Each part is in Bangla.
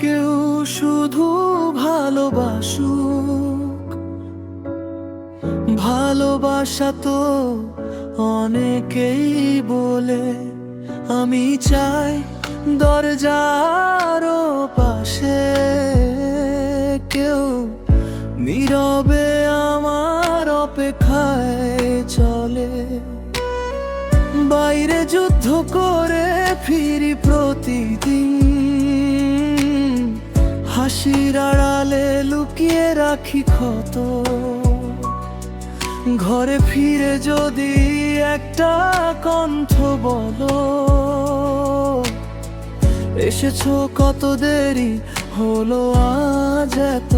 কেউ শুধু ভালোবাসুক। ভালোবাসা তো অনেকেই বলে, আমি চাই দরজার পাশে কেউ নীরবে আমার অপেক্ষায় চলে। বাইরে যুদ্ধ করে ফিরি প্রতিদিন, হাসির আড়ালে লুকিয়ে রাখি ক্ষত। ঘরে ফিরে যদি একটা কণ্ঠ বলো, এসেছো কত দেরি হলো আজ এত।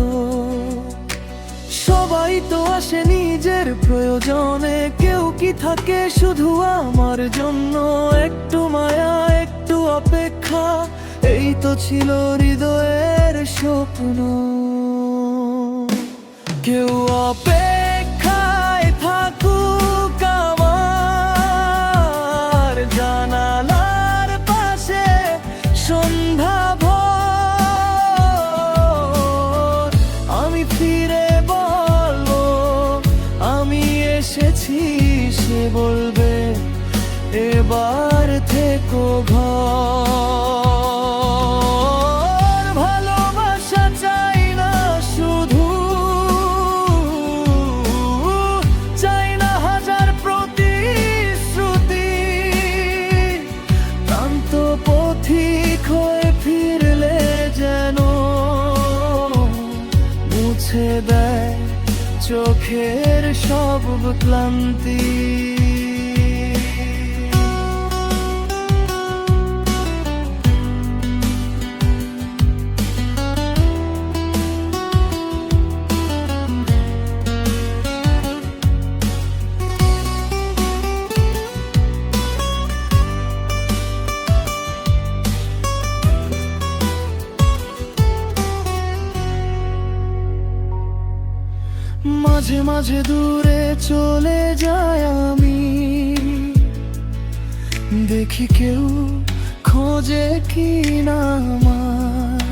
সবাই তো আসে নিজের প্রয়োজনে, কেউ কি থাকে শুধু আমার জন্য? একটু মায়া, একটু অপেক্ষা, এই তো ছিল হৃদয়ের স্বপ্ন। কেউ অপেক্ষায় থাকুক আমার জানালার পাশে সন্ধ্যা ভোর। আমি ফিরে বলবো আমি এসেছি, সে বলবে এবার থেকো ঘর। ভালোবাসা চাই না শুধু, চাই না হাজার প্রতিশ্রুতি। ক্লান্ত পথিক হয়ে ফিরলে যেন মুছে দেয় চোখের সব ক্লান্তি। মাঝে মাঝে দূরে চলে যায় আমি, দেখি কেউ খোঁজে কি না আমায়।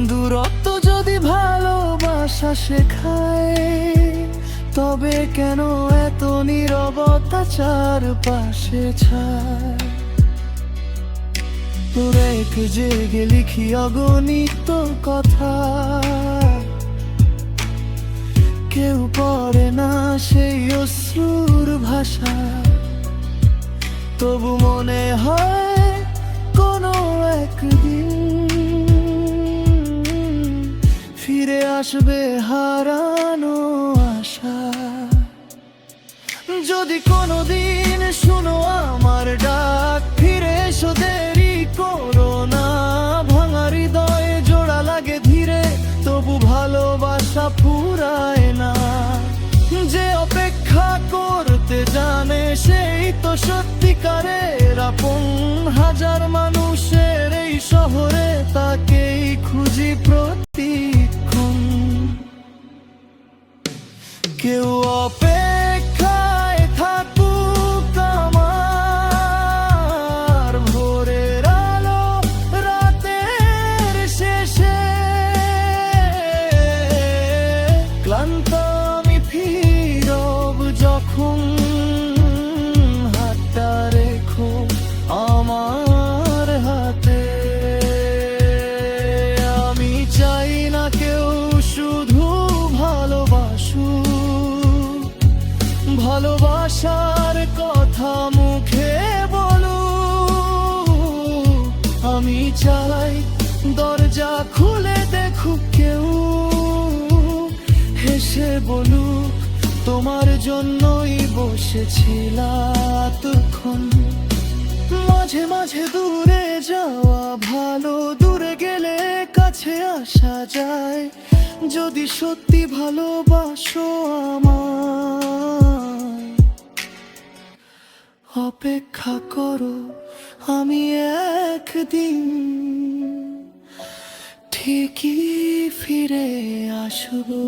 দূরত্ব যদি ভালোবাসা শেখায়, তবে কেন এত নীরবতা চারপাশে ছায়? তোরে জেগে লিখি অগণিত কথা, কেউ পড়ে না সেই অশ্রুর ভাষা। তবু মনে হয় কোনো একদিন ফিরে আসবে হারানো আশা। যদি কোনোদিন শুনো আমার ডাক, ফিরে এসো, দেরি করো না। ভাঙা হৃদয়ে জোড়া লাগে ধীরে, তবু ভালোবাসা ফুরায় না। যে অপেক্ষা করতে জানে সেই তো সত্যিকারের আপন। হাজার মানুষের এই শহরে তাকেই খুঁজি প্রতিক্ষণ। কেউ অপেক্ষায় থাকুক আমার ভোরের আলো রাতের শেষে। ক্লান্ত আমি ফিরব যখন, হাতটা রেখো আমার হাতে। আমি চাই না কেউ শুধু ভালোবাসুক, ভালোবাসার কথা মুখে বলুক। আমি চাই দরজা খুলে দেখুক কেউ, হেসে বলুক তোমার জন্যই বসেছিলাম এতক্ষণ। মাঝে মাঝে দূরে যাওয়া ভালো, দূরে গেলে কাছে আসা যায়। যদি সত্যি ভালোবাসো আমায়, অপেক্ষা করো, আমি একদিন ঠিকই ফিরে আসবো।